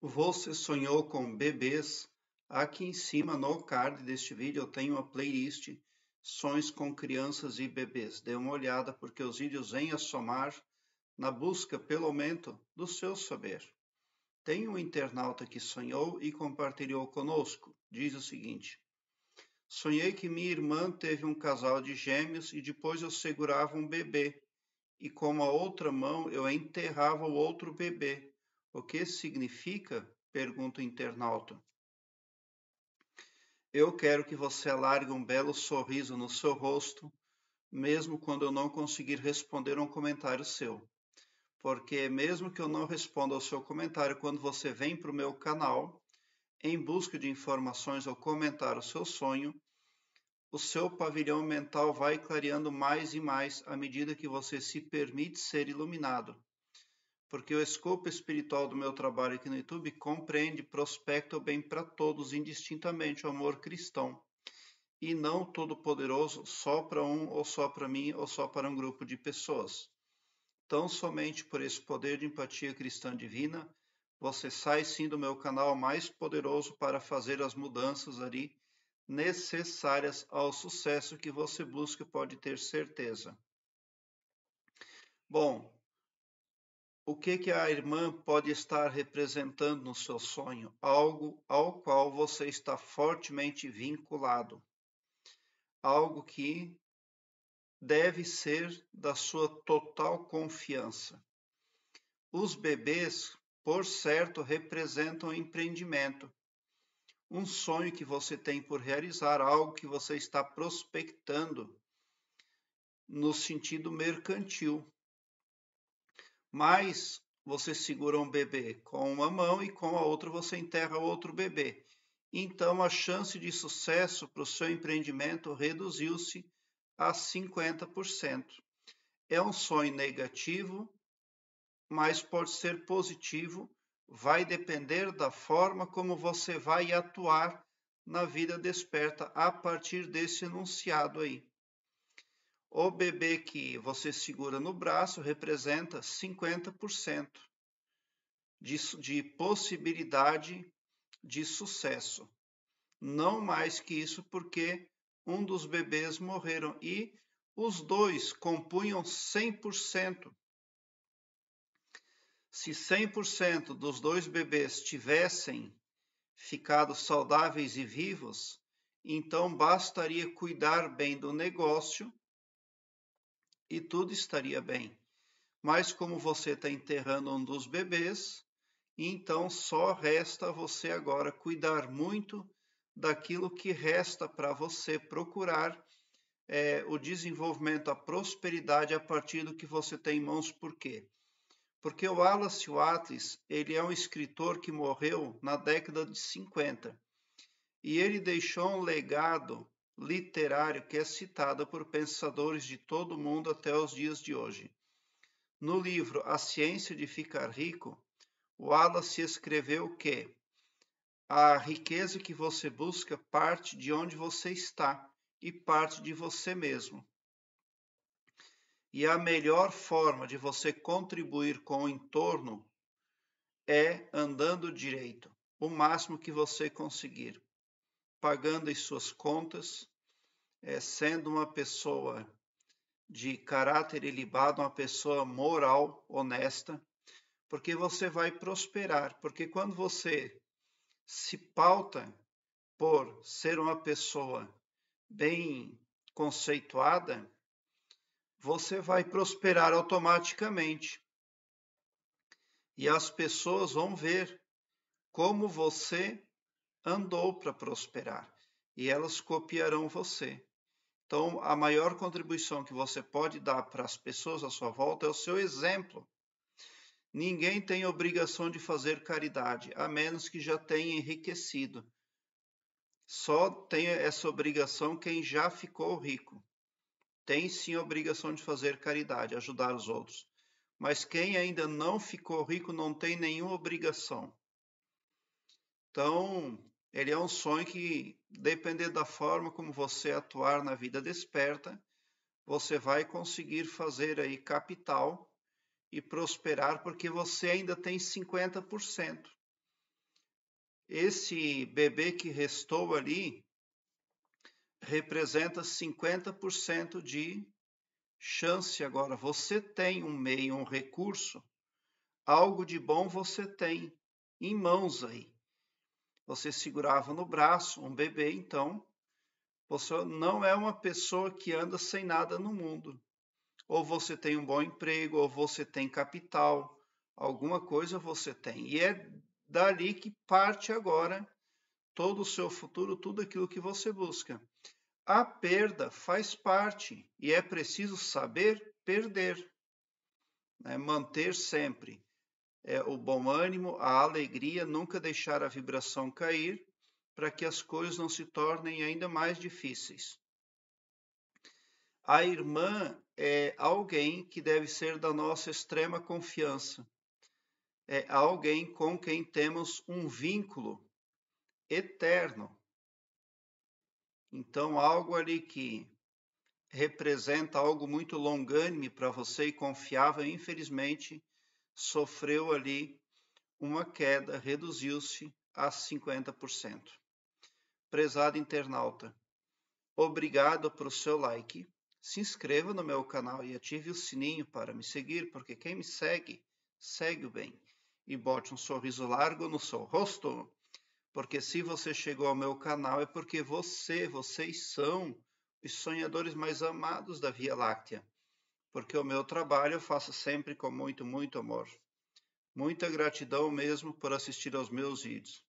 Você sonhou com bebês? Aqui em cima no card deste vídeo eu tenho uma playlist Sonhos com crianças e bebês. Dê uma olhada porque os vídeos vêm a somar na busca pelo aumento do seu saber. Tem um internauta que sonhou e compartilhou conosco. Diz o seguinte: sonhei que minha irmã teve um casal de gêmeos e depois eu segurava um bebê e com a outra mão eu enterrava o outro bebê. O que significa? Pergunta o internauta. Eu quero que você alargue um belo sorriso no seu rosto, mesmo quando eu não conseguir responder um comentário seu. Porque mesmo que eu não responda ao seu comentário quando você vem para o meu canal, em busca de informações ou comentar o seu sonho, o seu pavilhão mental vai clareando mais e mais à medida que você se permite ser iluminado. Porque o escopo espiritual do meu trabalho aqui no YouTube compreende e prospecta o bem para todos, indistintamente o amor cristão, e não todo-poderoso só para um, ou só para mim, ou só para um grupo de pessoas. Tão somente por esse poder de empatia cristã divina, você sai sim do meu canal mais poderoso para fazer as mudanças ali necessárias ao sucesso que você busca, pode ter certeza. Bom, o que a irmã pode estar representando no seu sonho? Algo ao qual você está fortemente vinculado. Algo que deve ser da sua total confiança. Os bebês, por certo, representam empreendimento. Um sonho que você tem por realizar, algo que você está prospectando no sentido mercantil. Mas você segura um bebê com uma mão e com a outra você enterra outro bebê. Então a chance de sucesso para o seu empreendimento reduziu-se a 50%. É um sonho negativo, mas pode ser positivo, vai depender da forma como você vai atuar na vida desperta a partir desse enunciado aí. O bebê que você segura no braço representa 50% de possibilidade de sucesso. Não mais que isso, porque um dos bebês morreram e os dois compunham 100%. Se 100% dos dois bebês tivessem ficado saudáveis e vivos, então bastaria cuidar bem do negócio e tudo estaria bem. Mas como você está enterrando um dos bebês, então só resta você agora cuidar muito daquilo que resta para você procurar o desenvolvimento, a prosperidade a partir do que você tem em mãos. Por quê? Porque o Wallace Wattles, ele é um escritor que morreu na década de 50 e ele deixou um legado literário que é citado por pensadores de todo o mundo até os dias de hoje. No livro A Ciência de Ficar Rico, Wallace escreveu que a riqueza que você busca parte de onde você está e parte de você mesmo. E a melhor forma de você contribuir com o entorno é andando direito, o máximo que você conseguir, pagando as suas contas, sendo uma pessoa de caráter ilibado, uma pessoa moral, honesta, porque você vai prosperar. Porque quando você se pauta por ser uma pessoa bem conceituada, você vai prosperar automaticamente. E as pessoas vão ver como você andou para prosperar e elas copiarão você. Então, a maior contribuição que você pode dar para as pessoas à sua volta é o seu exemplo. Ninguém tem obrigação de fazer caridade, a menos que já tenha enriquecido. Só tem essa obrigação quem já ficou rico. Tem sim a obrigação de fazer caridade, ajudar os outros. Mas quem ainda não ficou rico não tem nenhuma obrigação. Então, ele é um sonho que, dependendo da forma como você atuar na vida desperta, você vai conseguir fazer aí capital e prosperar, porque você ainda tem 50%. esse bebê que restou ali representa 50% de chance. Agora, você tem um meio, um recurso, algo de bom você tem em mãos aí. Você segurava no braço um bebê, então você não é uma pessoa que anda sem nada no mundo. Ou você tem um bom emprego, ou você tem capital, alguma coisa você tem. E é dali que parte agora todo o seu futuro, tudo aquilo que você busca. A perda faz parte e é preciso saber perder, né? Manter sempre o bom ânimo, a alegria, nunca deixar a vibração cair, para que as coisas não se tornem ainda mais difíceis. A irmã é alguém que deve ser da nossa extrema confiança. É alguém com quem temos um vínculo eterno. Então, algo ali que representa algo muito longânime para você e confiável, infelizmente, sofreu ali uma queda, reduziu-se a 50%. Prezado internauta, obrigado pelo seu like. Se inscreva no meu canal e ative o sininho para me seguir, porque quem me segue, segue o bem. E bote um sorriso largo no seu rosto, porque se você chegou ao meu canal é porque vocês são os sonhadores mais amados da Via Láctea. Porque o meu trabalho eu faço sempre com muito, muito amor. Muita gratidão mesmo por assistir aos meus vídeos.